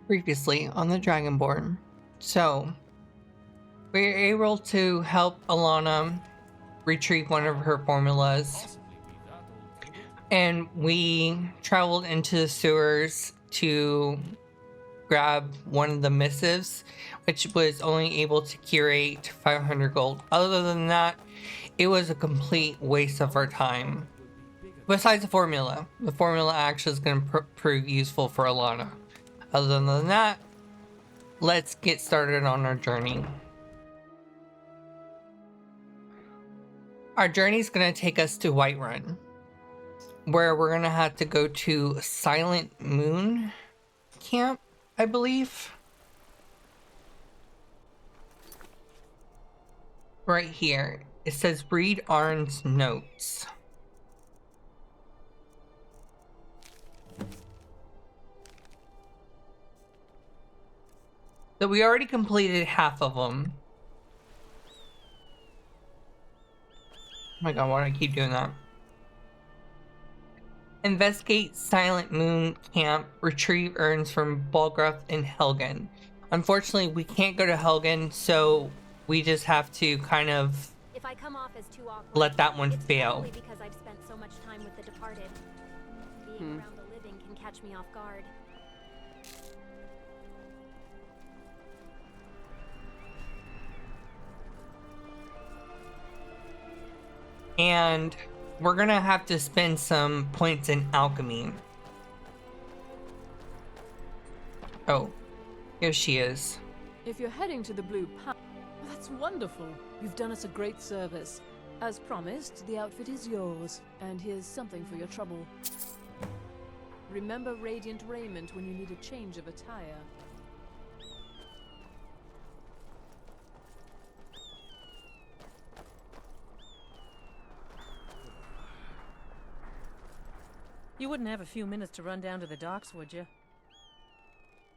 Previously on the Dragonborn. So, we were able to help Alana retrieve one of her formulas, and we traveled into the sewers to grab one of the missives, which was only able to curate 500 gold. Other than that, it was a complete waste of our time. Besides the formula actually is going to prove useful for Alana. Other than that, let's get started on our journey. Our journey is going to take us to Whiterun, where we're going to have to go to Silent Moon Camp, I believe. Right here. It says read Arn's notes. So we already completed half of them. Oh my god, why do I keep doing that? Investigate Silent Moon Camp. Retrieve urns from Balgruth and Helgen. Unfortunately, we can't go to Helgen, so we just have to kind of if I come off as too awkward, let that one it's fail. Probably because I've spent so much time with the departed. Being around the living can catch me off guard. And we're gonna have to spend some points in alchemy. Oh, here she is. If you're heading to the Blue Path, that's wonderful. You've done us a great service. As promised, the outfit is yours, and here's something for your trouble. Remember radiant raiment when you need a change of attire. You wouldn't have a few minutes to run down to the docks, would you?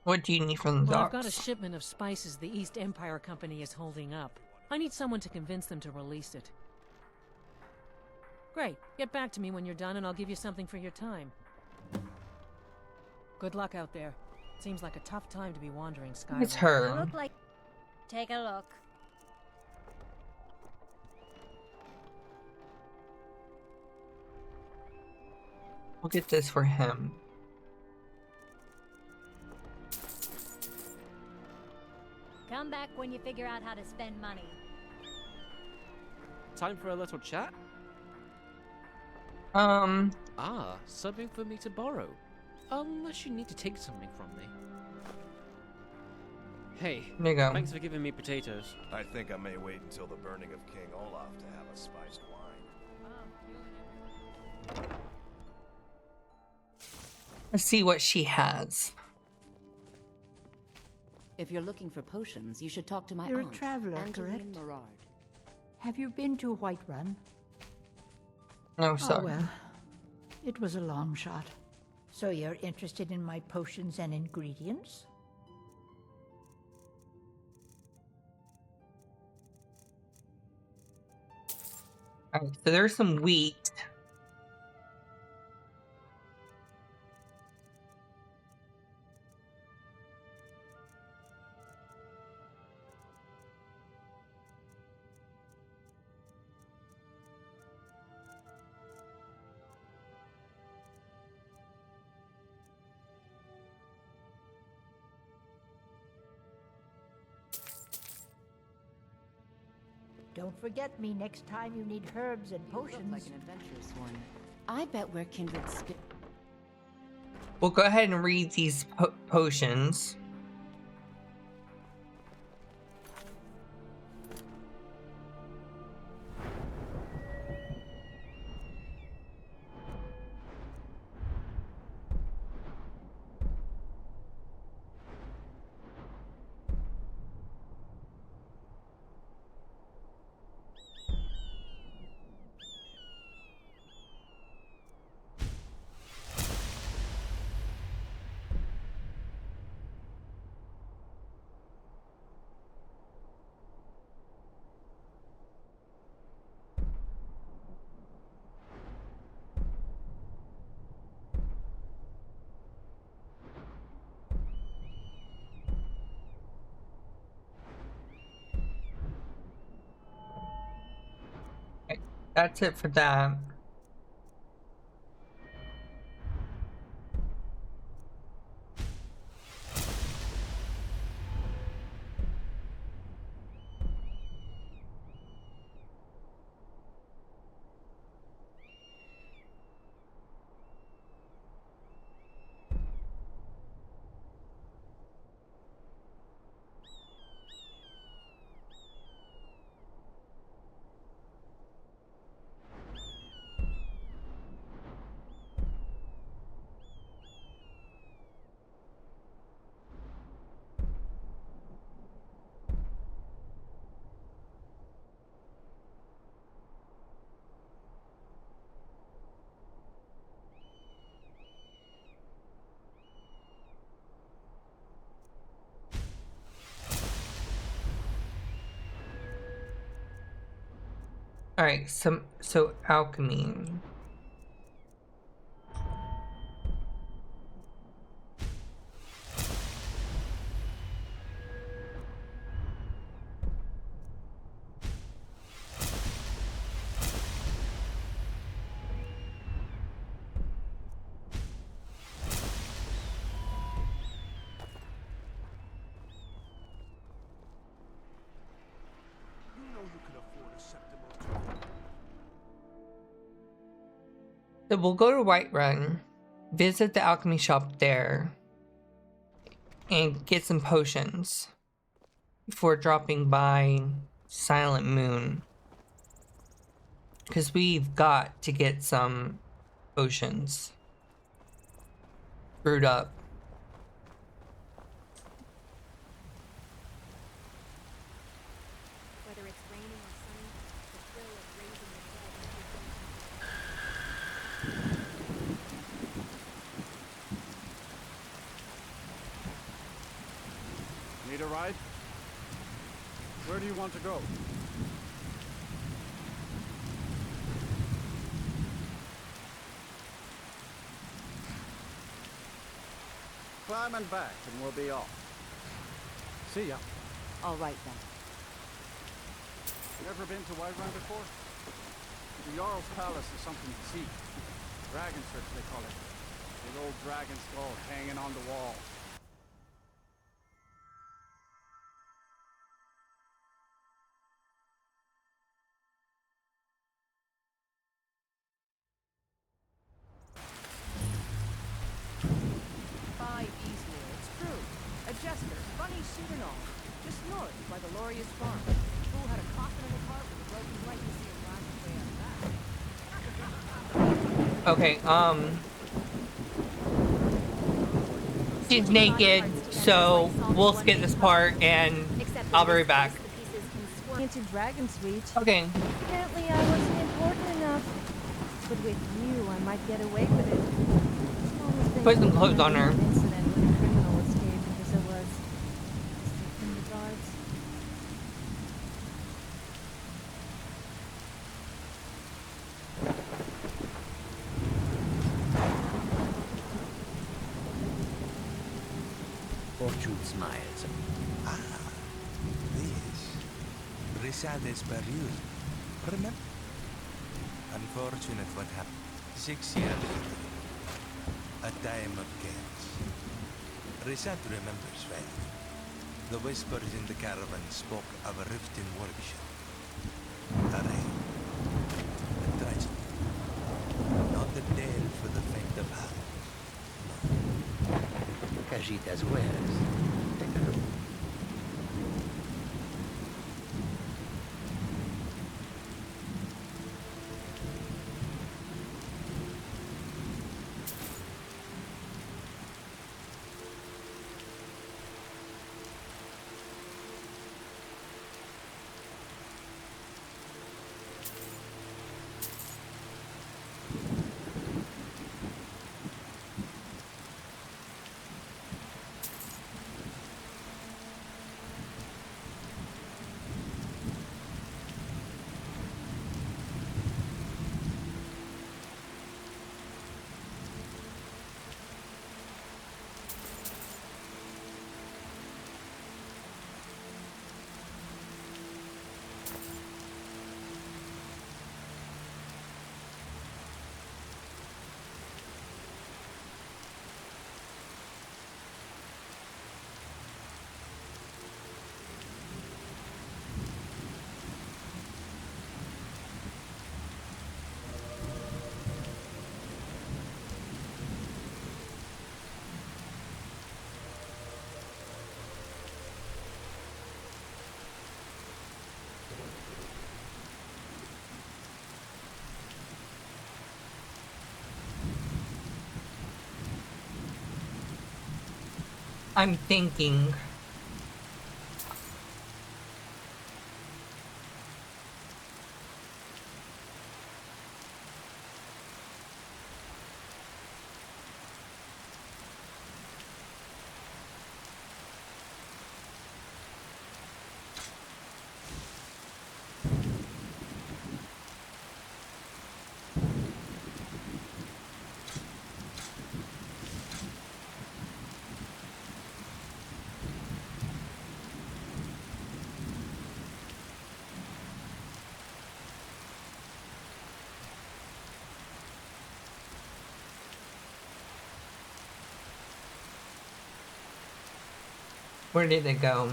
What do you need from the Well, docks? I've got a shipment of spices the East Empire Company is holding up. I need someone to convince them to release it. Great. Get back to me when you're done and I'll give you something for your time. Good luck out there. Seems like a tough time to be wandering Skyrim. It's her. You look like... Take a look. We'll get this for him. Come back when you figure out how to spend money. Time for a little chat? Something for me to borrow. Unless you need to take something from me. Hey, There you go. thanks for giving me potatoes. I think I may wait until the burning of King Olaf to have a spiced wine. Let's see what she has. If you're looking for potions, you should talk to my You're aunt. a traveler, correct? Have you been to Whiterun? No, sorry. Oh, well. It was a long shot. So you're interested in my potions and ingredients? Alright, so there's some wheat. Don't forget me next time you need herbs and You look potions. like an adventurous one. I bet we're kindred spirit. We'll go ahead and read these potions. That's it for that. All right, so alchemy. So we'll go to Whiterun, visit the alchemy shop there, and get some potions before dropping by Silent Moon. Because we've got to get some potions brewed up. Whether it's raining or sunny, the thrill of raising the dead. Need a ride? Where do you want to go? Climb and back and we'll be off. See ya. All right then. Ever been to Whiterun before? The Jarl's Palace is something to see. Dragon Church, they call it. Big old dragon skull hanging on the wall. Eastward, it's true. A jester, funny suit and all. Just north by the Loria's farm. Fool had a coffin in the cart with a broken leg to see him ride his way out of that. Okay, she's naked, so we'll skip this part and I'll be right back. Into dragon sweet. Okay. Apparently I wasn't important enough. But with you, I might get away with it. Put some clothes on her. Incident when a criminal escaped because it was in the guards. Fortune smiles. Ah, this. Risades Barrios. Remember? Unfortunate what happened. 6 years ago. A time of chaos. Risad remembers well. The whispers in the caravan spoke of a rift in workshop. A rain. A tragedy. Not a tale for the faint of heart. No. Cajita's wares. Take a look. I'm thinking. Where did it go?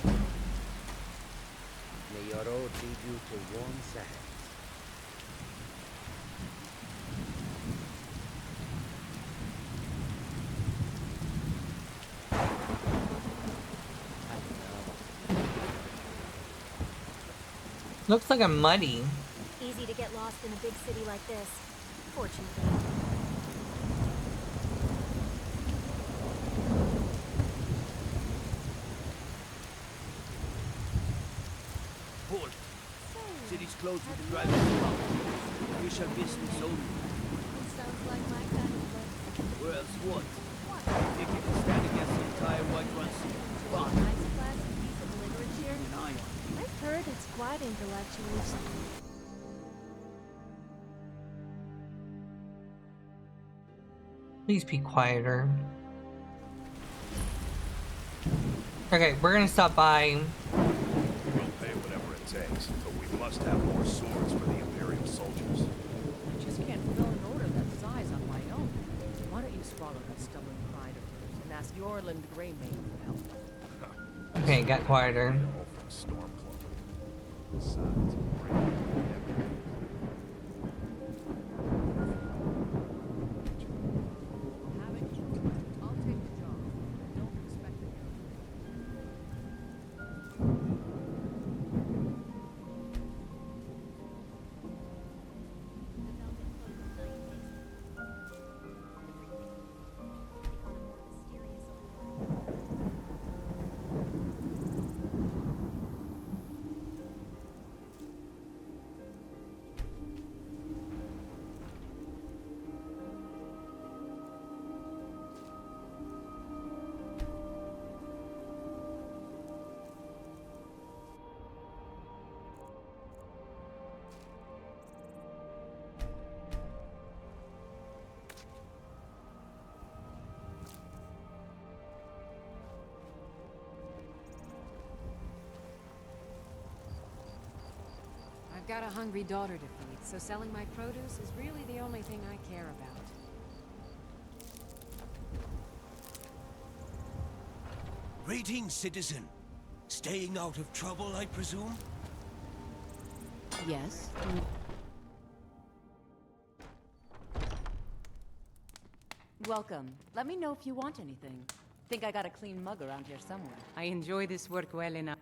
May your road lead you to warm sands. Looks like I'm muddy. Easy to get lost in a big city like this. Fortunately. Halt! City's closed with the driving stop. Official business only. Sounds like my kind of place. Where else what? Think you can stand against the entire whiterun scene? Fine. Nice classic piece of literature. And I I've heard it's quite intellectual. Please be quieter. Okay, we're gonna stop by. We'll pay whatever it takes, but we must have more swords for the Imperial soldiers. I just can't fill an order that size on my own. Why don't you swallow that stubborn pride of yours and ask Yorland Greymane for help? Okay, got quieter. All from Stormcloak. Besides, Have it. I'll take the job. Don't expect it. The velvet cloak of night makes everything. Take on a more mysterious allure. I've got a hungry daughter to feed, so selling my produce is really the only thing I care about. Greetings, citizen. Staying out of trouble, I presume? Yes? Welcome. Let me know if you want anything. Think I got a clean mug around here somewhere. I enjoy this work well enough.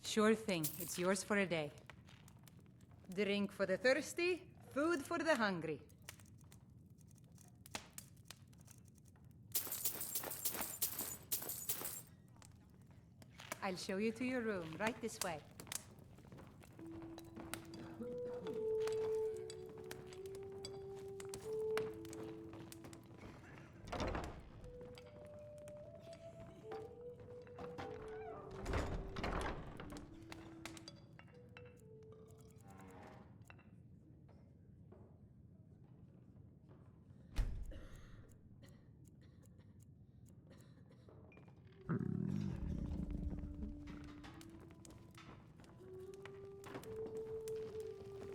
Sure thing, it's yours for a day. Drink for the thirsty, food for the hungry. I'll show you to your room, right this way.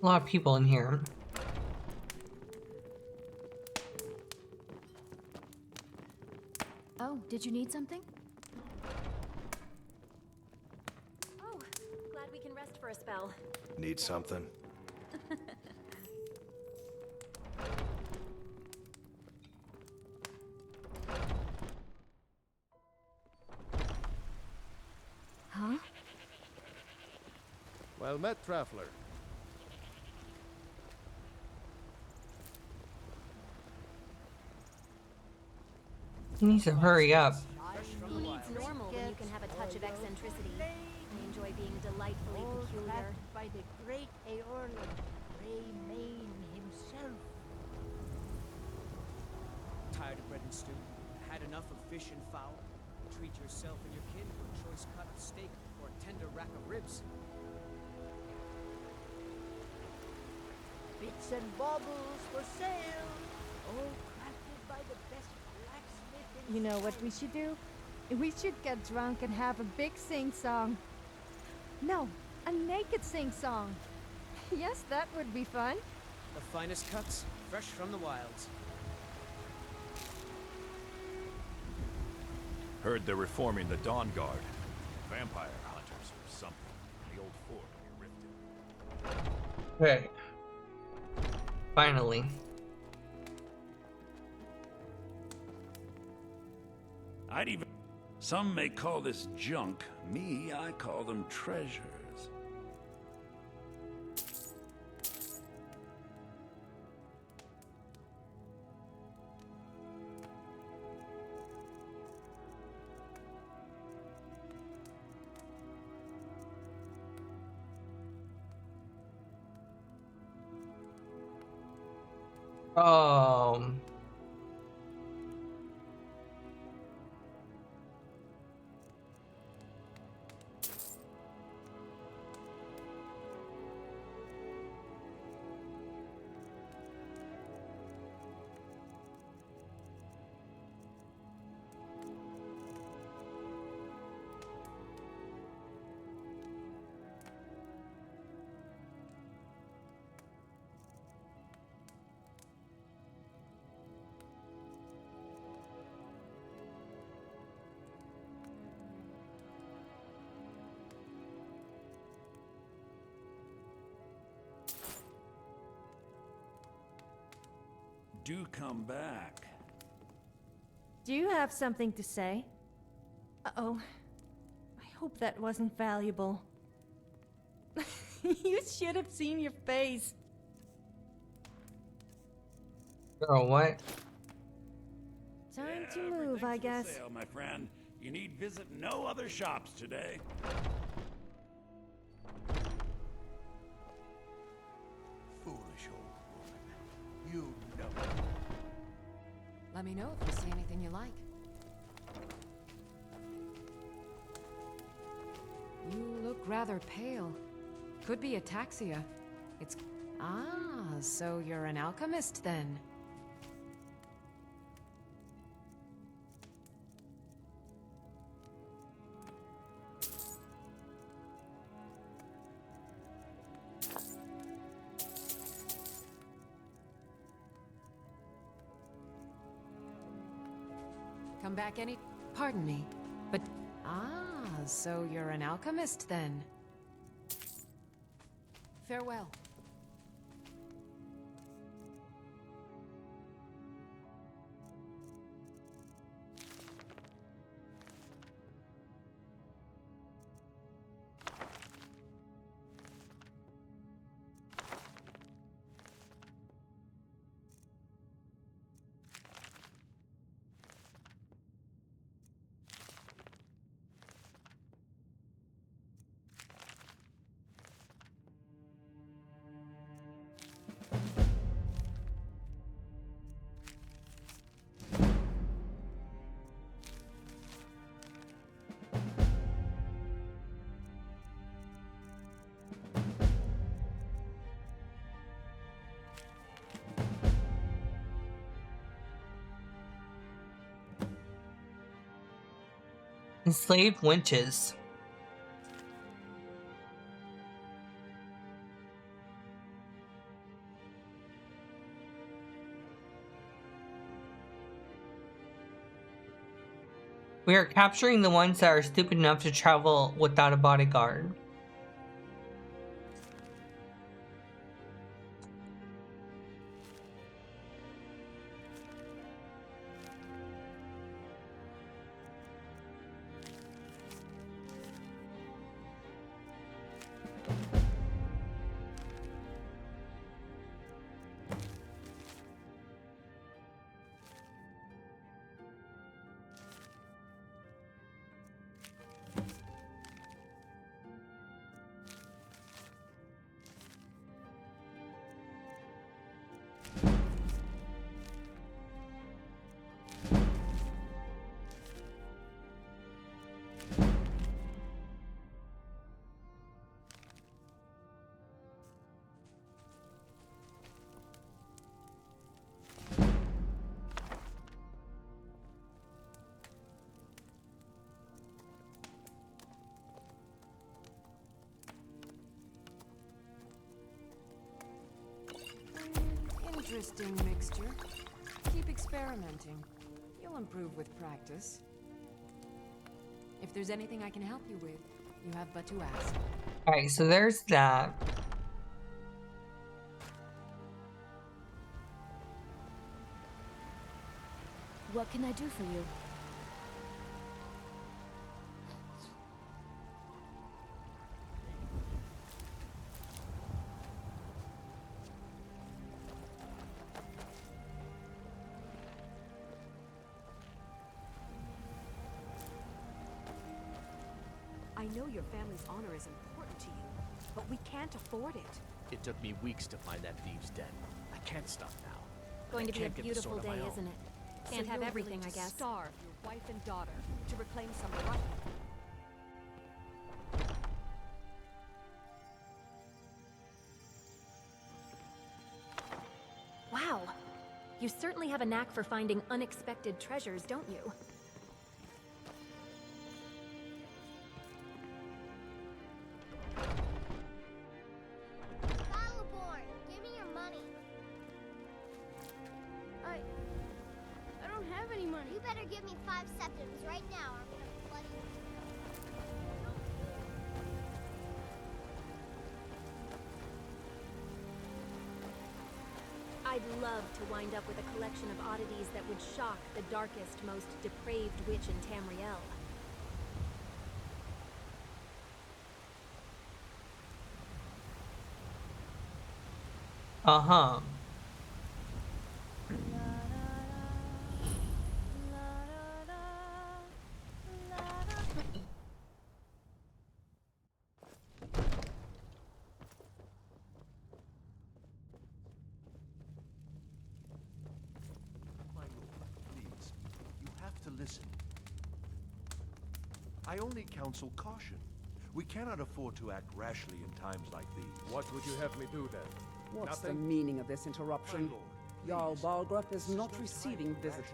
A lot of people in here. Oh, did you need something? Oh, glad we can rest for a spell. need something? Huh? Well met, traveler. He needs to hurry up. Who needs normal when you can have a touch of eccentricity? I enjoy being delightfully peculiar. By the great Aorlan, Grey Mane himself. Tired of bread and stew? Had enough of fish and fowl? Treat yourself and your kin to a choice cut of steak or a tender rack of ribs. Bits and baubles for sale. All crafted by the best blacksmith in You know what we should do? We should get drunk and have a big sing-song. No, a naked sing-song. Yes, that would be fun. The finest cuts, fresh from the wilds. Heard they're reforming the Dawn Guard. Vampire hunters or something. The old fort we rifted. Okay. Finally. I'd even... Some may call this junk. Me, I call them treasures. Um. Do come back. Do you have something to say? Uh-oh. I hope that wasn't valuable. You should have seen your face. Girl, what? Time to move, I guess. Sale, my friend. You need visit no other shops today. Foolish old woman. You know. Let me know if you see anything you like. You look rather pale. Could be ataxia. It's... Ah, so you're an alchemist then. Come back any... Pardon me, but... Ah, so you're an alchemist then. Farewell. Enslaved winches. We are capturing the ones that are stupid enough to travel without a bodyguard. Interesting mixture. Keep experimenting. You'll improve with practice. If there's anything I can help you with, you have but to ask. Alright, so there's that. What can I do for you? I know your family's honor is important to you, but we can't afford it. It took me weeks to find that thieves' den. I can't stop now. Going to be a can't get the beautiful sword on day, my own. isn't it? So Can't have you're everything, willing I to guess. starve your wife and daughter to reclaim some right. Wow. You certainly have a knack for finding unexpected treasures, don't you? Battleborn, give me your money. I don't have any money. You better give me 5 septims right now, or I'm gonna bloody you. I'd love to wind up with a collection of oddities that would shock the darkest, most depraved witch in Tamriel. Uh-huh. My lord, please. You have to listen. I only counsel caution. We cannot afford to act rashly in times like these. What would you have me do then? What's Nothing? the meaning of this interruption? Jarl Balgruth is not receiving visitors.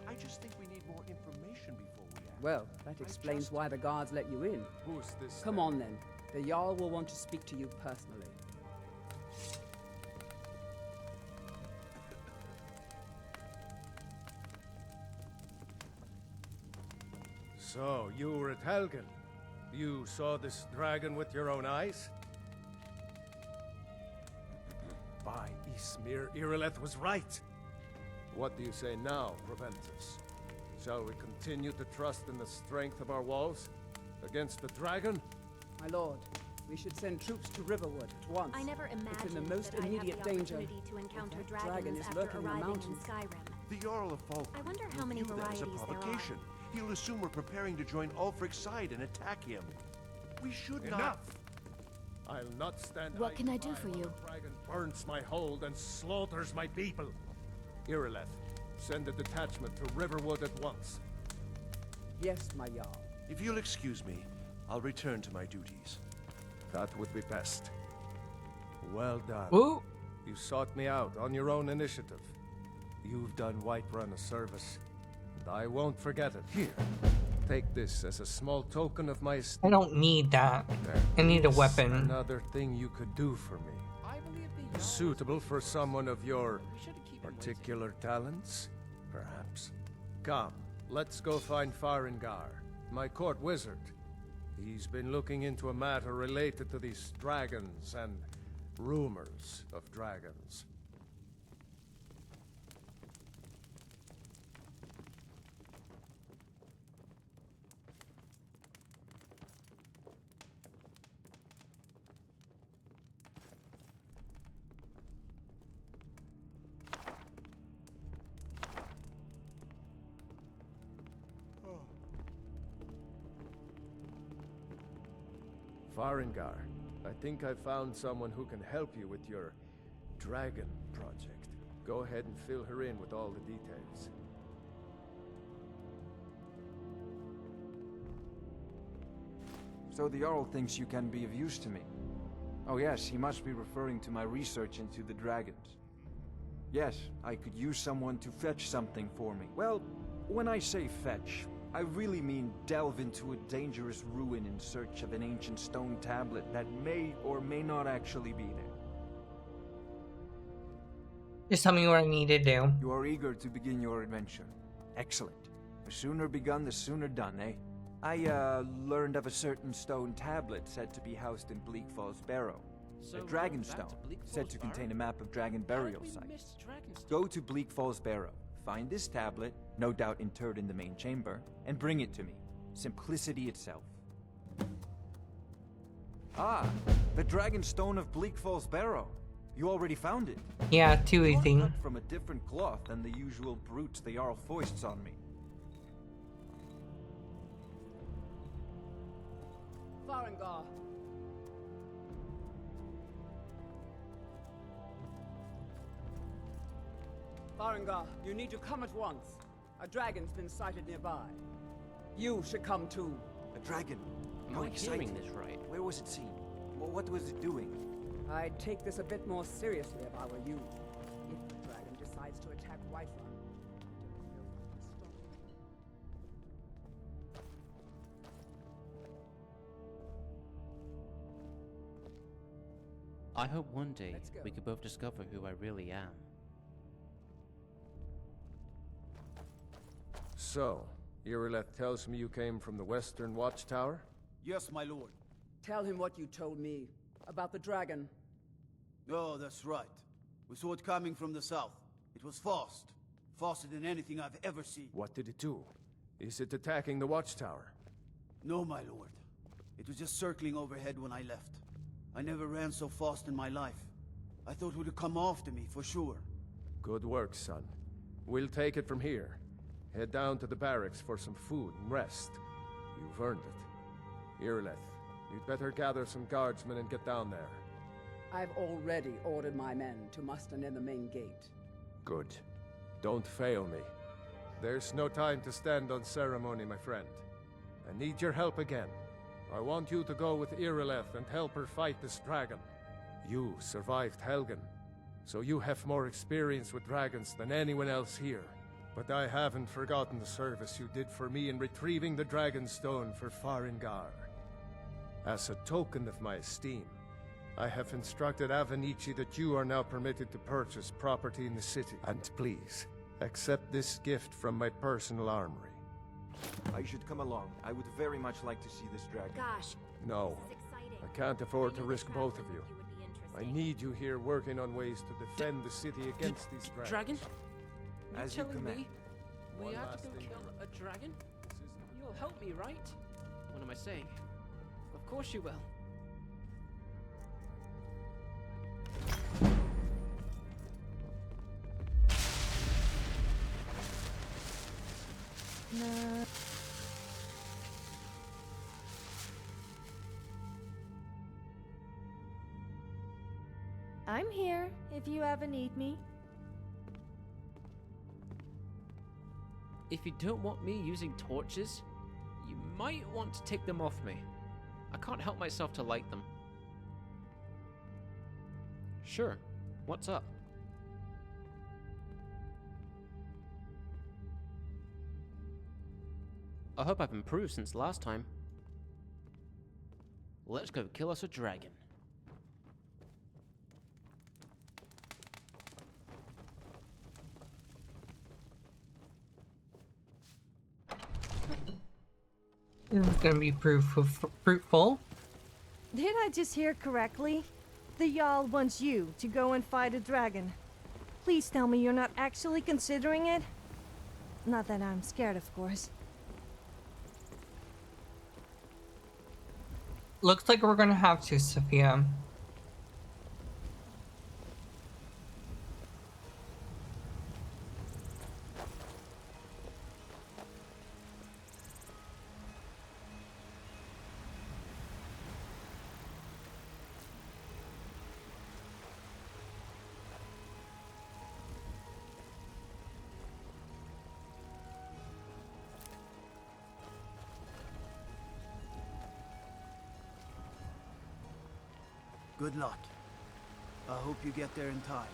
I just think we need more information before we act. Well, that explains why the guards let you in. Who's this? Come on then. The Jarl will want to speak to you personally. So, you were at Helgen. You saw this dragon with your own eyes? By Ismir, Irileth was right. What do you say now, Proventus? Shall we continue to trust in the strength of our walls? Against the dragon? My lord, we should send troops to Riverwood at once. I never It's imagined in the most that I'd immediate have the danger. opportunity to encounter If that dragon dragons is after lurking in the arriving in mountains. Skyrim. The Jarl of Falk. I wonder how many that as a varieties there provocation. are. He'll assume we're preparing to join Ulfric's side and attack him. We should Enough! not. I'll not stand What can I idly do for by you? while the dragon burns my hold and slaughters my people. Irileth, send a detachment to Riverwood at once. Yes, my Jarl. If you'll excuse me, I'll return to my duties. That would be best. Well done. Ooh. You sought me out on your own initiative. You've done Whiterun a service, and I won't forget it. Here, take this as a small token of my esteem. I don't need that. I need a weapon. Another thing you could do for me. Suitable for someone of your particular talents, perhaps. Come, let's go find Farengar, my court wizard. He's been looking into a matter related to these dragons and rumors of dragons. Farengar, I think I found someone who can help you with your dragon project. Go ahead and fill her in with all the details. So the Jarl thinks you can be of use to me. Oh yes, he must be referring to my research into the dragons. Yes, I could use someone to fetch something for me. Well, when I say fetch, I really mean delve into a dangerous ruin in search of an ancient stone tablet that may or may not actually be there. Just tell me what I need to do. You are eager to begin your adventure. Excellent. The sooner begun, the sooner done, eh? I learned of a certain stone tablet said to be housed in Bleak Falls Barrow. So A dragon back to stone, Bleak said Falls to Barrow? contain a map of dragon burial How did we sites. miss Dragonstone? Go to Bleak Falls Barrow, find this tablet, no doubt interred in the main chamber, and bring it to me. Simplicity itself. Ah, the dragon stone of Bleak Falls Barrow. You already found it. Yeah, too You are easy. cut from a different cloth than the usual brutes the Jarl foists on me. Farengar. Farengar, you need to come at once. A dragon's been sighted nearby. You should come too. A dragon? Am How I exciting. hearing this right? Where was it seen? What was it doing? I'd take this a bit more seriously if I were you. If the dragon decides to attack Whiterun. I hope one day Let's go. we could both discover who I really am. So, Irileth tells me you came from the Western Watchtower? Yes, my lord. Tell him what you told me about the dragon. Oh, that's right. We saw it coming from the south. It was fast. Faster than anything I've ever seen. What did it do? Is it attacking the Watchtower? No, my lord. It was just circling overhead when I left. I never ran so fast in my life. I thought it would come after me, for sure. Good work, son. We'll take it from here. Head down to the barracks for some food and rest. You've earned it. Irileth, you'd better gather some guardsmen and get down there. I've already ordered my men to muster near the main gate. Good. Don't fail me. There's no time to stand on ceremony, my friend. I need your help again. I want you to go with Irileth and help her fight this dragon. You survived Helgen, so you have more experience with dragons than anyone else here. But I haven't forgotten the service you did for me in retrieving the Dragon Stone for Farengar. As a token of my esteem, I have instructed Avenici that you are now permitted to purchase property in the city. And please, accept this gift from my personal armory. I should come along. I would very much like to see this dragon. Gosh. No, This is exciting. I can't afford to I knew risk this both of traveling you. with would be I interesting. need you here working on ways to defend the city against these dragons. Dragon? As You're you telling command. me we One have last to go thing. kill a dragon? You'll help me, right? What am I saying? Of course you will. I'm here if you ever need me. If you don't want me using torches, you might want to take them off me. I can't help myself to light them. Sure. What's up? I hope I've improved since last time. Let's go kill us a dragon. This is gonna be fruitful. Did I just hear correctly? The Jarl wants you to go and fight a dragon. Please tell me you're not actually considering it. Not that I'm scared, of course. Looks like we're gonna have to, Sofia. Good luck. I hope you get there in time.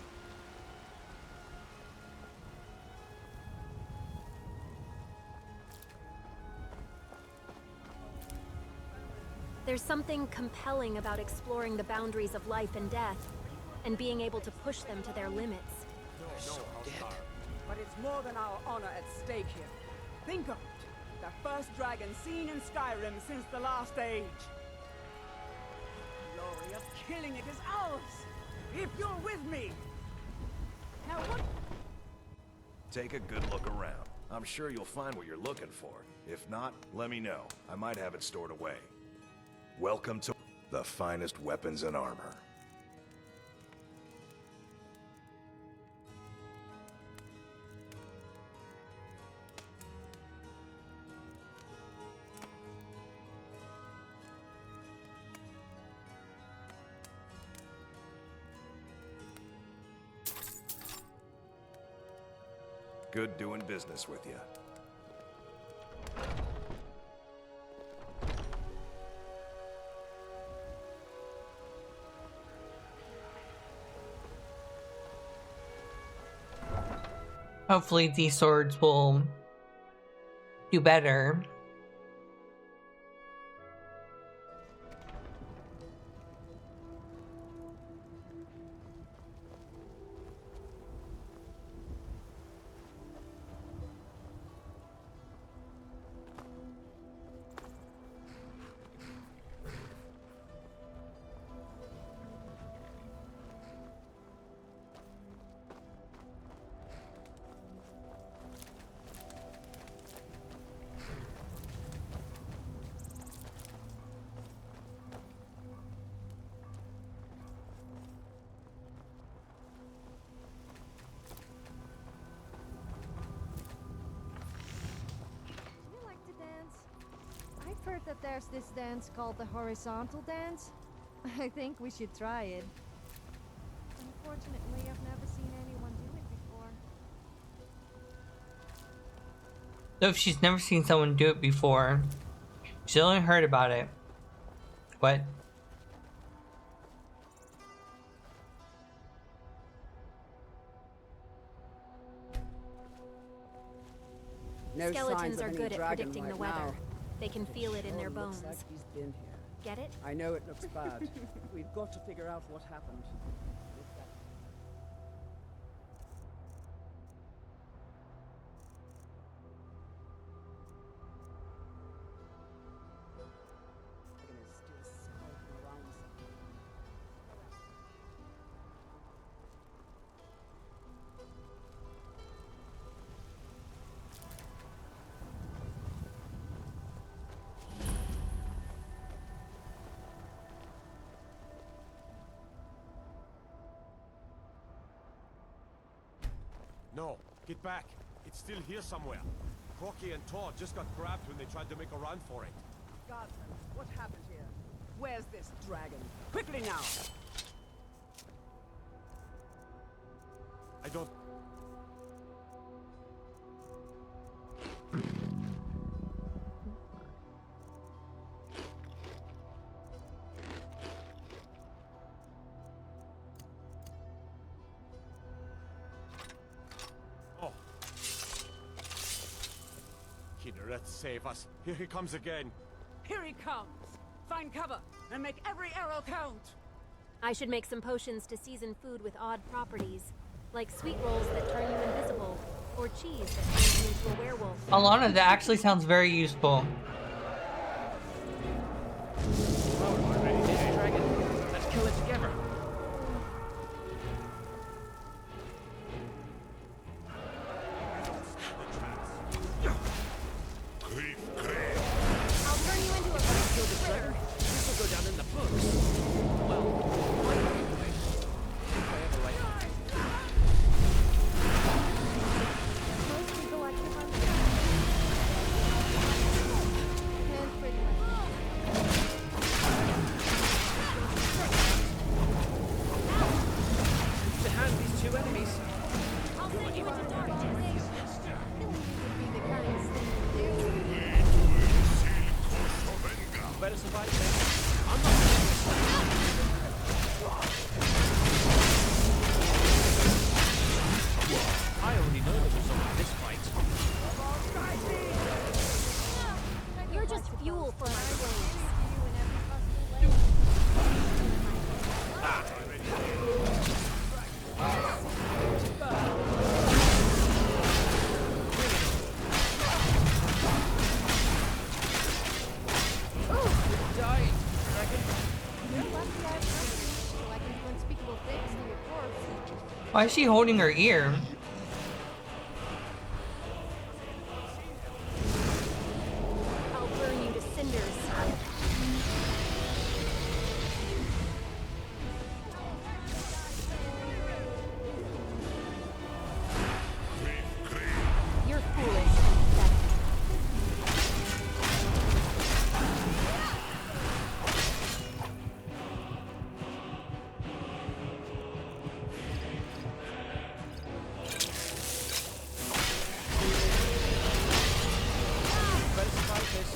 There's something compelling about exploring the boundaries of life and death, and being able to push them to their limits. But it's more than our honor at stake here. Think of it. The first dragon seen in Skyrim since the last age. The glory of killing it is ours. If you're with me. Now what? Take a good look around. I'm sure you'll find what you're looking for. If not, let me know. I might have it stored away. Welcome to the finest weapons and armor. Good doing business with you. Hopefully these swords will do better. I've heard that there's this dance called the horizontal dance. I think we should try it. Unfortunately, I've never seen anyone do it before. So if she's never seen someone do it before, she's only heard about it. What? No Skeletons signs of are any good at dragon predicting the right weather. now. They can feel it in their Sure looks bones. like he's been here. Get it? I know it looks bad. We've got to figure out what happened. No, get back. It's still here somewhere. Crocky and Todd just got grabbed when they tried to make a run for it. Guardsman, what happened here? Where's this dragon? Quickly now! I don't... Let's save us. Here he comes again. Here he comes! Find cover and make every arrow count! I should make some potions to season food with odd properties, like sweet rolls that turn you invisible, or cheese that turns you into a werewolf. Alana, that actually sounds very useful. Dragon. Let's kill it together. I'll turn you into a critter. This will go down in the books. Well, anyway. If I ever write Most people like to hunt Hands pretty to hand these two enemies. I'll send you into darkness. Better survive this. I'm not doing this. I already know the result of this fight. You're just fuel for my flames. Ah. Why is she holding her ear? I'll burn you to cinders. You're foolish and pathetic. Better survive this.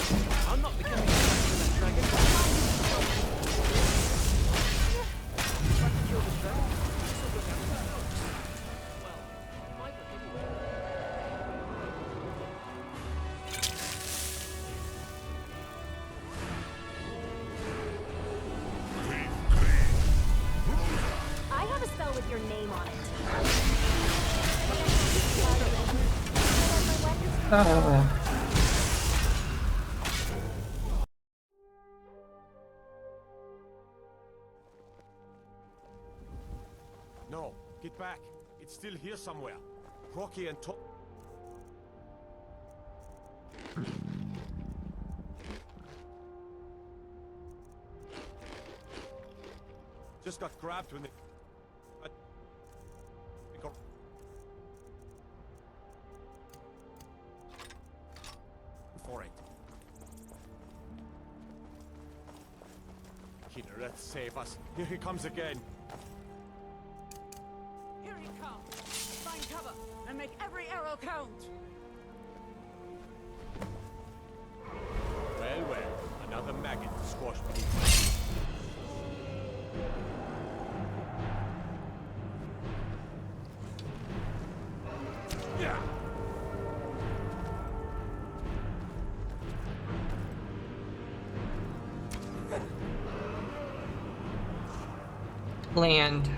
I'm not becoming a dragon. If I can kill this dragon, I still go down the road. Well, my book anyway. I have a spell with your name on it. No, get back. It's still here somewhere. Rocky and Top. Just got grabbed when they... For it. Kinneret, save us. Here he comes again. Here he comes. Find cover and make every arrow count. Well, well. Another maggot squashed beneath. Yeah. Land.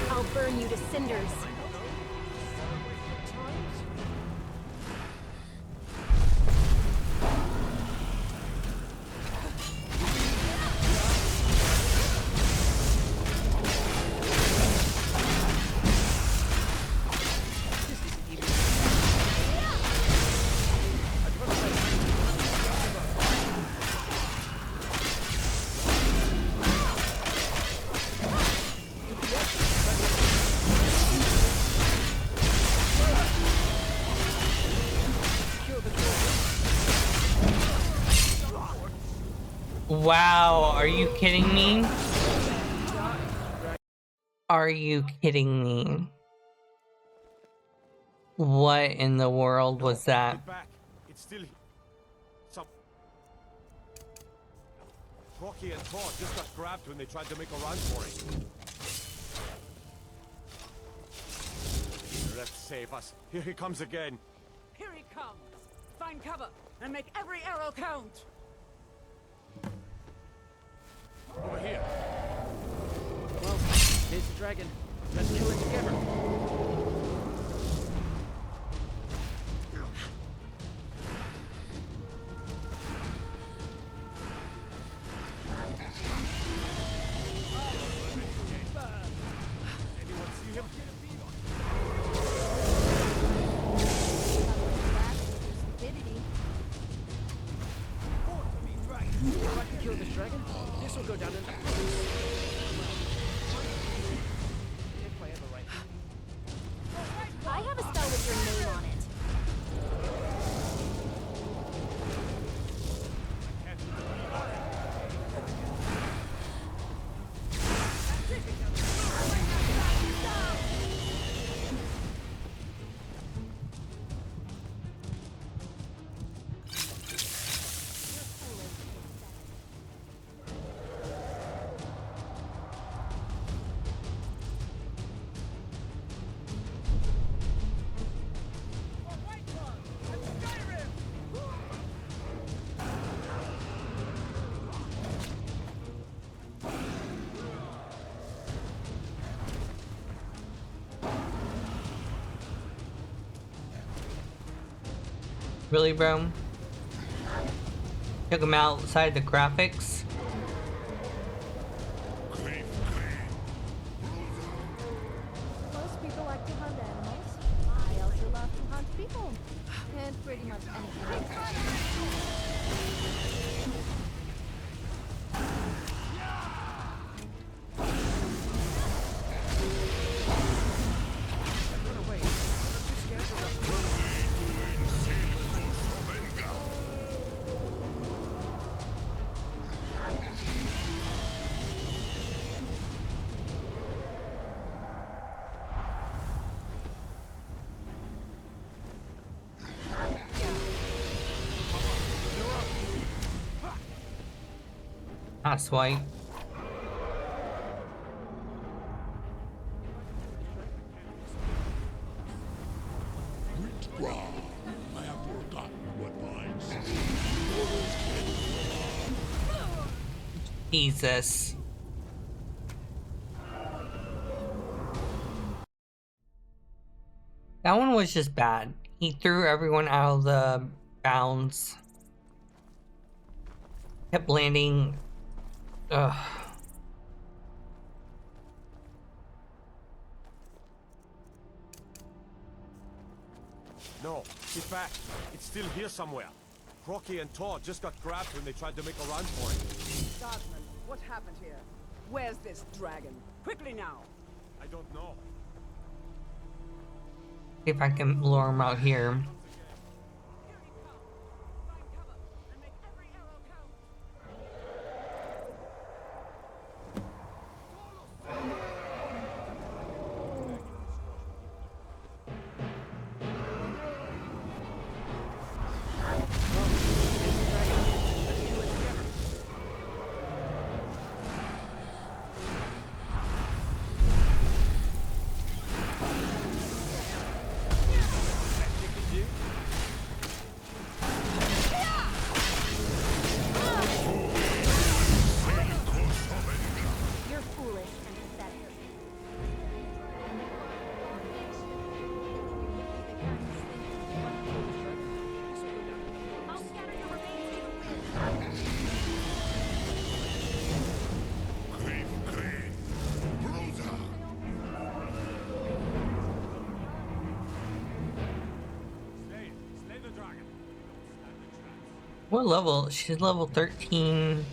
I'll burn you to cinders. Wow, are you kidding me? Are you kidding me? What in the world was that? Get back. It's still... Some... Rocky and Thor just got grabbed when they tried to make a run for it. Let's save us. Here he comes again. Here he comes. Find cover and make every arrow count. Over here. Well, here's the dragon. Let's kill it together. Anyone see him? I have a spell with your name on it. Really, bro? Took him outside the graphics. Most people like to hunt animals. I also love to hunt people. And pretty much anything else. That's white. Jesus. That one was just bad. He threw everyone out of the bounds. Kept landing. Ugh. No, get back. It's still here somewhere. Crocky and Tor just got grabbed when they tried to make a run for it. Guardsman, what happened here? Where's this dragon? Quickly now! I don't know. See if I can lure him out here. What level? She's level 13.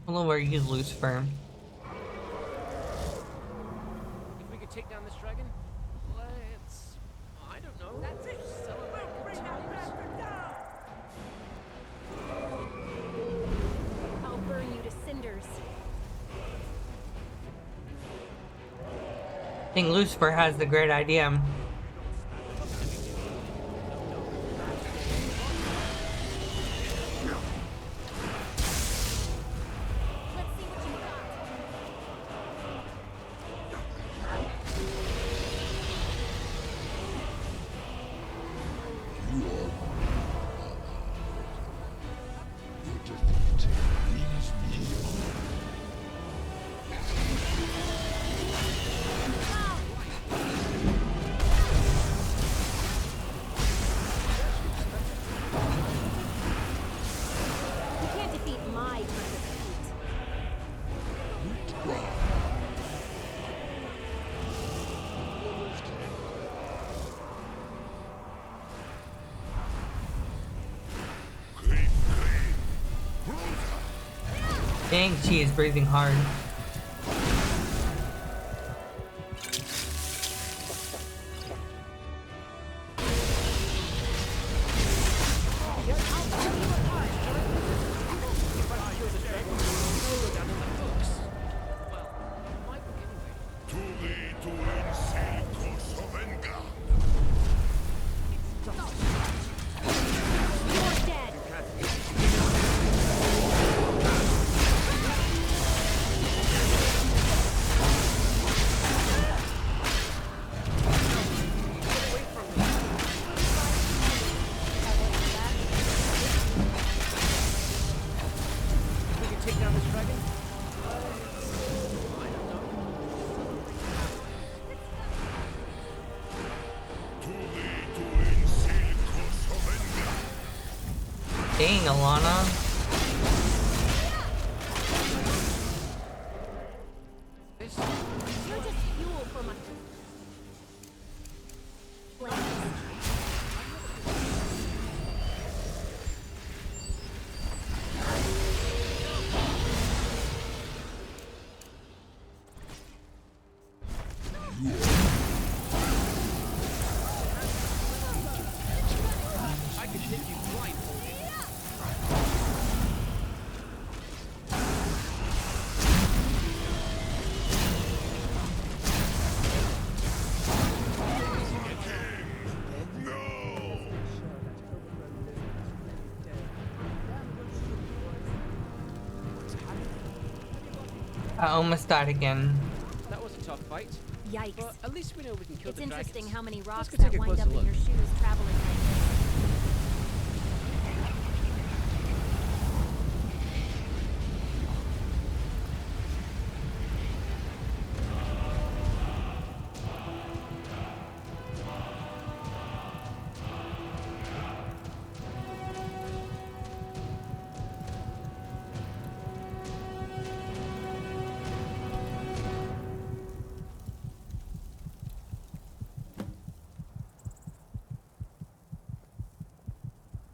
What level are you, Lucifer? If we could take down this dragon, let's... I don't know. That's it. Celebrate. Bring that bastard down! I'll burn you to cinders. I think Lucifer has the great idea. Dang, she is breathing hard. Dang, Alana. You're just fuel for my... I could hit you blindfolded. I almost died again. That was a tough fight. Yikes. But at least we know we can kill It's the dragons. interesting how many rocks Let's go that take a wind closer up in look. your shoes traveling like this.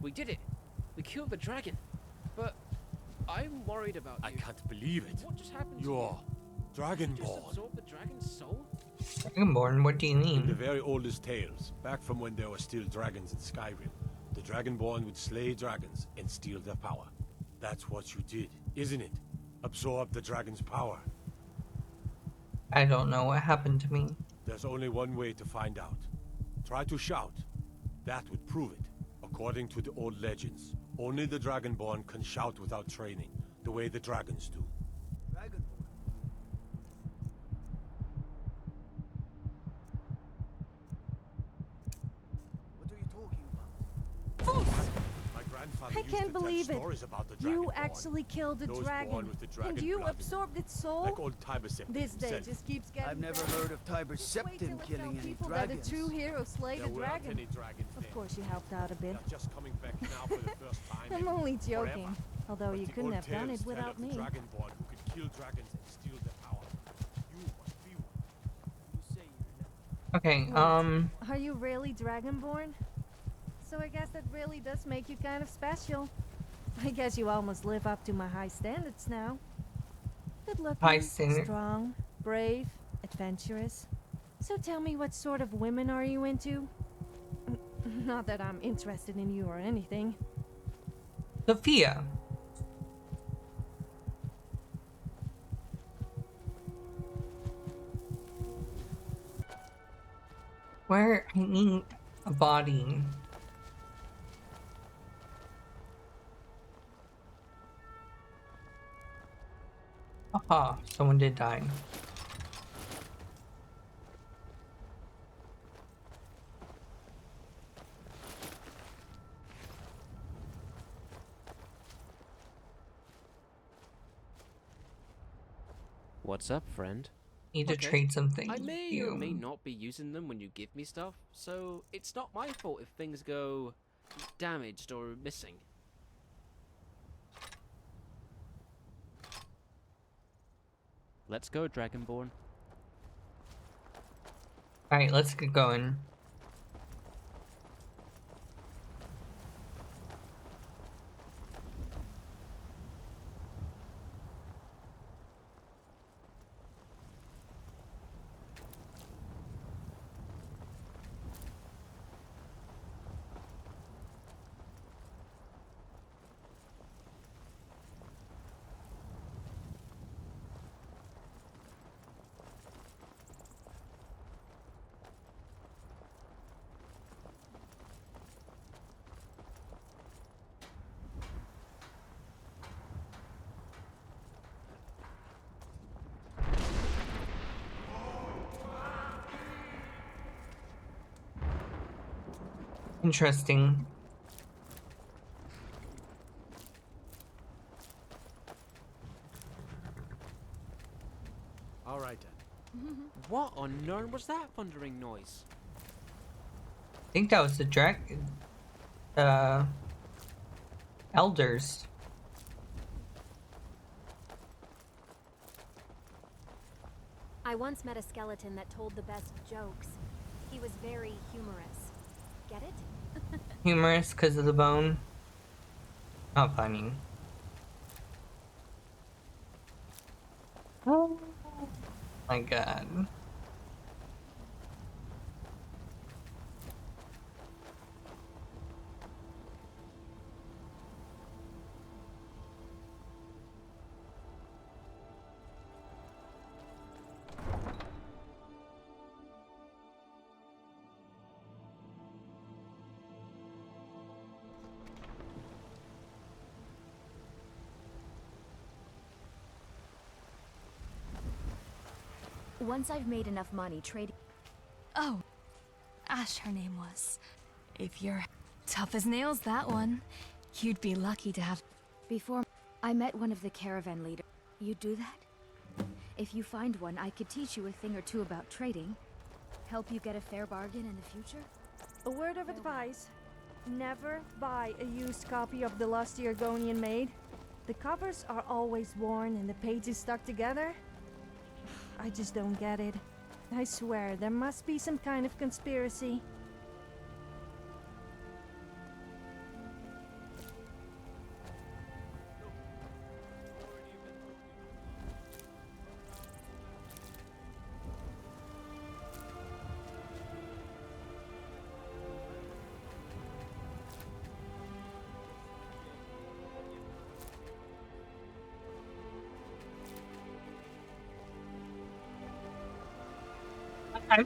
We did it. We killed the dragon. But I'm worried about you. I can't believe it. What just happened to You're you? Dragonborn. Just absorb the dragon's soul? Dragonborn? What do you In the mean? very oldest tales, back from when there were still dragons in Skyrim, the Dragonborn would slay dragons and steal their power. That's what you did, isn't it? Absorb the dragon's power. I don't know what happened to me. There's only one way to find out. Try to shout. That would prove it. According to the old legends, only the Dragonborn can shout without training, the way the dragons do. What are you talking about? My grandfather I used can't to tell believe it. stories about the You Dragonborn. actually killed a Those dragon, born with the dragon and you blood. absorbed its soul? Like old Tiber Septim This day himself. just keeps getting I've never better. heard of Tiber Wait till Septim I killing tell any people that a dragons. true hero slayed There a weren't dragon. any dragons Of then. course you helped out a bit. They're just coming back now for the first time. I'm in only forever. joking. Although But you the couldn't old have done tales it tell without of the me. Dragonborn who could kill dragons and steal their power. You must be one. You say you're Okay, Wait, are you really Dragonborn? So I guess that really does make you kind of special. I guess you almost live up to my high standards now. Good looking, High standard. strong, brave, adventurous. So tell me, what sort of women are you into? Not that I'm interested in you or anything. Sofia. Where I need a body. Aha, someone did die. What's up, friend? Need to trade something. I may or may not be using them when you give me stuff, so it's not my fault if things go damaged or missing. Let's go, Dragonborn. Alright, let's get going. Interesting. All right then. What on earth was that thundering noise? I think that was the elders. I once met a skeleton that told the best jokes. He was very humorous. Get it? Humorous because of the bone. Not funny. Oh my god. Once I've made enough money trading... Oh, Ash her name was. If you're tough as nails, that one, you'd be lucky to have... Before I met one of the caravan leaders. You do that? If you find one, I could teach you a thing or two about trading. Help you get a fair bargain in the future. A word of advice. Never buy a used copy of The Lusty Argonian Maid. The covers are always worn and the pages stuck together. I just don't get it. I swear, there must be some kind of conspiracy.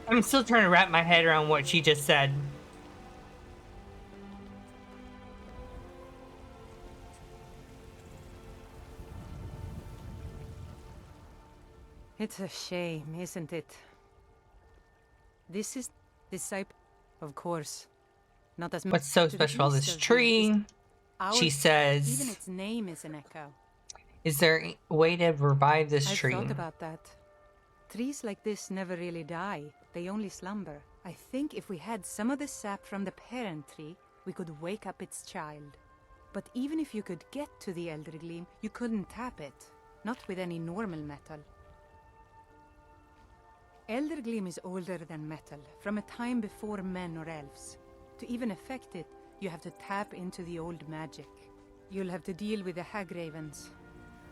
I'm still trying to wrap my head around what she just said. It's a shame, isn't it? This is disciple, of course. Not as much. What's so to the special about east this of tree? Vilja. She Even says, its name is an echo. is there a way to revive this I've tree? thought about that. Trees like this never really die. They only slumber. I think if we had some of the sap from the parent tree, we could wake up its child. But even if you could get to the Elder Gleam, you couldn't tap it. Not with any normal metal. Elder Gleam is older than metal, from a time before men or elves. To even affect it, you have to tap into the old magic. You'll have to deal with the Hagravens.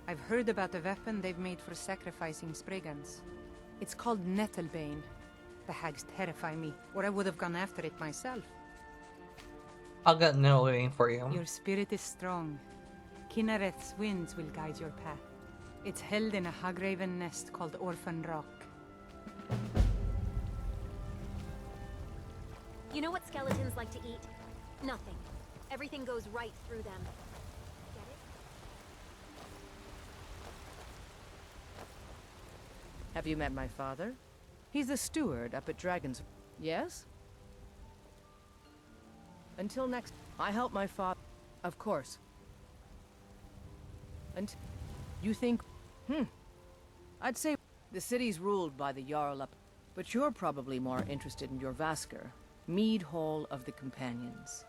I've heard about a weapon they've made for sacrificing Spriggans. It's called Nettlebane. The hags terrify me, or I would have gone after it myself. I'll get Nettlebane for you. Your spirit is strong. Kinnereth's winds will guide your path. It's held in a Hagraven nest called Orphan Rock. You know what skeletons like to eat? Nothing. Everything goes right through them. Get it? Have you met my father? He's the steward up at Dragon's... Yes? Until next... I help my father... Of course. And... You think... I'd say the city's ruled by the Jarl up... But you're probably more interested in your Vasker, Mead Hall of the Companions.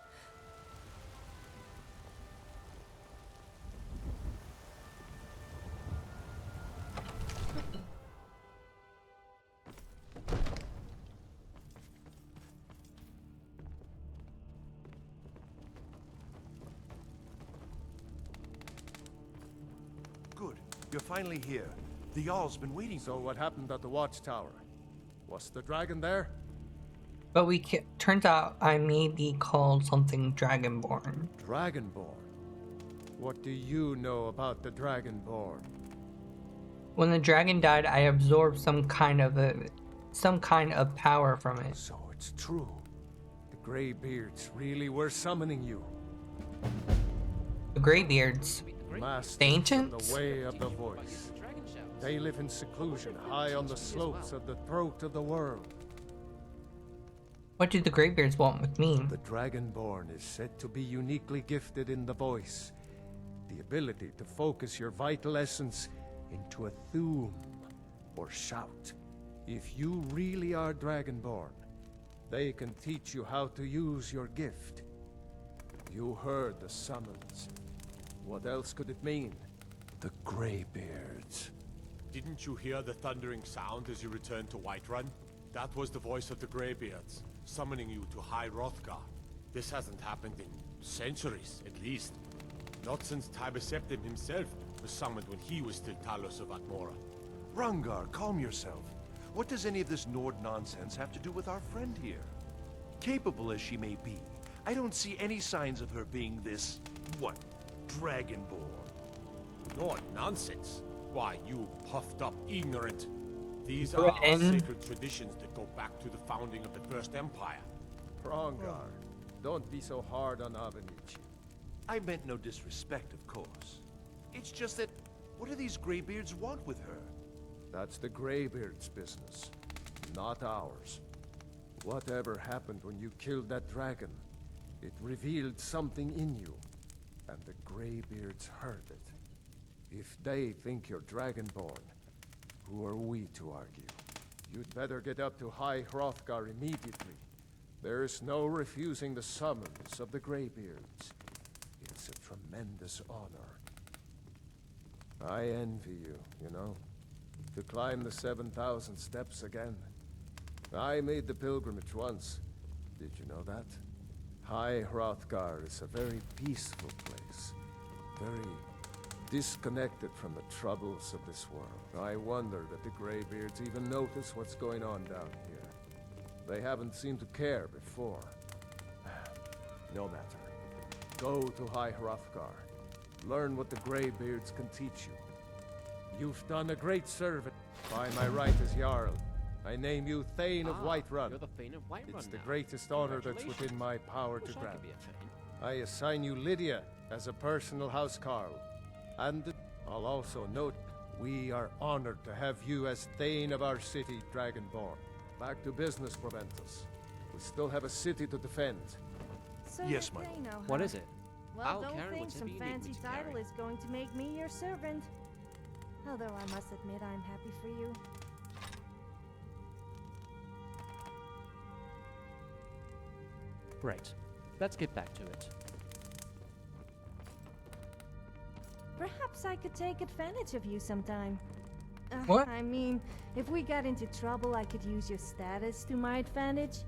Good. You're finally here. The Jarl's been waiting. So what happened at the watchtower? Was the dragon there? But turns out I may be called something Dragonborn. Dragonborn? What do you know about the Dragonborn? When the dragon died, I absorbed some kind of power from it. So it's true. The Greybeards really were summoning you. The Greybeards? Masters The of ancients? the way of the voice. They live in seclusion, high on the slopes of the throat of the world. What do the Greybeards want with me? The Dragonborn is said to be uniquely gifted in the voice. The ability to focus your vital essence into a thum, or shout. If you really are Dragonborn, they can teach you how to use your gift. You heard the summons. What else could it mean? The Greybeards. Didn't you hear the thundering sound as you returned to Whiterun? That was the voice of the Greybeards, summoning you to High Hrothgar. This hasn't happened in centuries, at least. Not since Tibeseptim himself was summoned when he was still Talos of Atmora. Rungar, calm yourself. What does any of this Nord nonsense have to do with our friend here? Capable as she may be, I don't see any signs of her being this, what, Dragonborn. Nord nonsense? Why, you puffed up ignorant. These are our sacred traditions that go back to the founding of the First Empire. Rongar, don't be so hard on Avenici. I meant no disrespect, of course. It's just that, what do these Greybeards want with her? That's the Greybeards' business, not ours. Whatever happened when you killed that dragon, it revealed something in you, and the Greybeards heard it. If they think you're Dragonborn, who are we to argue? You'd better get up to High Hrothgar immediately. There's no refusing the summons of the Greybeards. It's a tremendous honor. I envy you, you know? To climb the 7,000 steps again. I made the pilgrimage once. Did you know that? High Hrothgar is a very peaceful place. Very disconnected from the troubles of this world. I wonder that the Greybeards even notice what's going on down here. They haven't seemed to care before. No matter. Go to High Hrothgar. Learn what the Greybeards can teach you. You've done a great service. By my right as Jarl, I name you Thane of Whiterun. You're the Thane of Whiterun It's the now. greatest honor that's within my power to I grant. could be a Thane. I assign you Lydia as a personal housecarl. And I'll also note, we are honored to have you as Thane of our city, Dragonborn. Back to business, Proventus. We still have a city to defend. So Yes, you're my Thano, huh? What is it? Well, I'll don't carry think whatever some you need me fancy to title carry. is going to make me your servant. Although I must admit I'm happy for you. Right. Let's get back to it. Perhaps I could take advantage of you sometime. What? I mean, if we got into trouble, I could use your status to my advantage.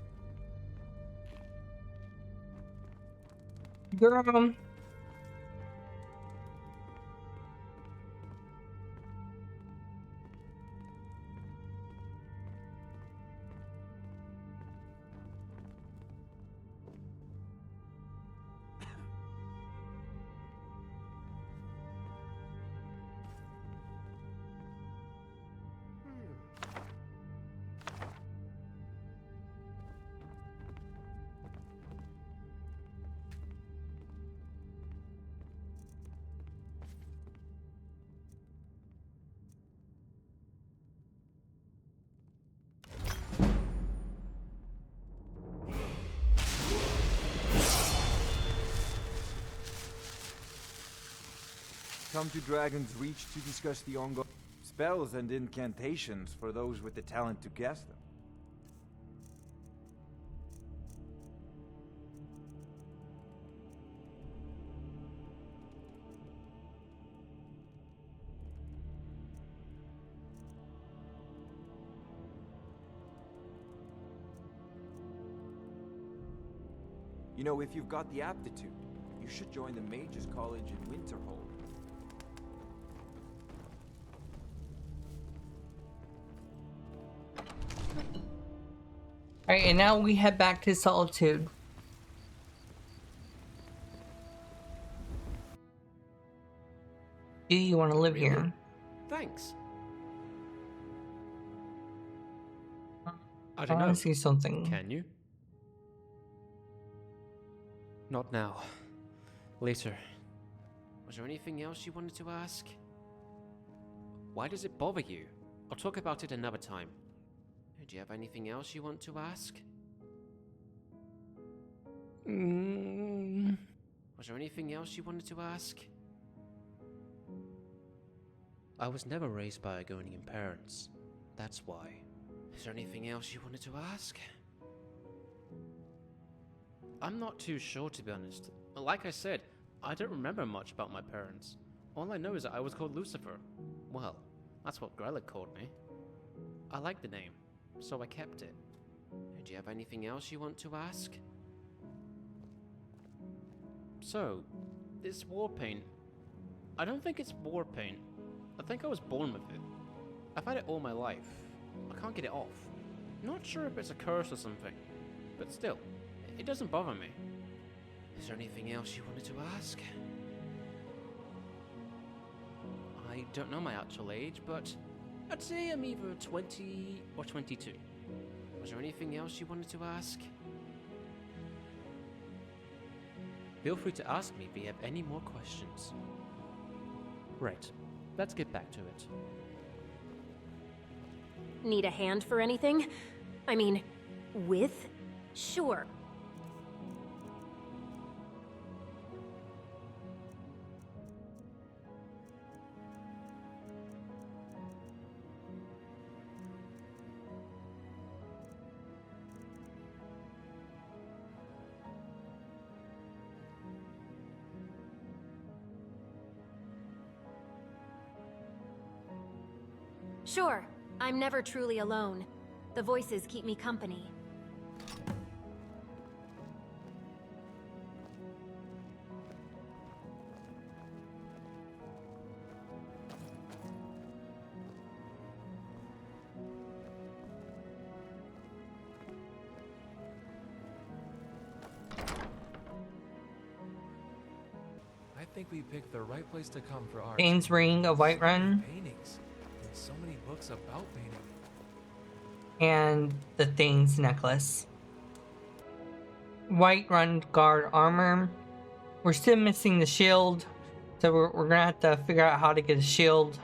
Girl. Come to Dragon's Reach to discuss the ongoing spells and incantations for those with the talent to cast them. You know, if you've got the aptitude, you should join the Mages College in Winterhold. Alright, and now we head back to Solitude. Do you want to live here? Thanks. I I don't know. want to see something. Can you? Not now. Later. Was there anything else you wanted to ask? Why does it bother you? I'll talk about it another time. Do you have anything else you want to ask? Was there anything else you wanted to ask? I was never raised by Argonian parents. That's why. Is there anything else you wanted to ask? I'm not too sure, to be honest. Like I said, I don't remember much about my parents. All I know is that I was called Lucifer. Well, that's what Grellig called me. I like the name, so I kept it. Do you have anything else you want to ask? So, this war paint. I don't think it's war paint. I think I was born with it. I've had it all my life. I can't get it off. Not sure if it's a curse or something, but still, it doesn't bother me. Is there anything else you wanted to ask? I don't know my actual age, but I'd say I'm either 20 or 22. Was there anything else you wanted to ask? Feel free to ask me if you have any more questions. Right, let's get back to it. Need a hand for anything? I mean, with? Sure. Sure. I'm never truly alone. The voices keep me company. I think we picked the right place to come for art. Bane's Ring of Whiterun. Paintings. And so many books about painting. And the Thing's necklace. Whiterun guard armor. We're still missing the shield, so we're gonna have to figure out how to get a shield.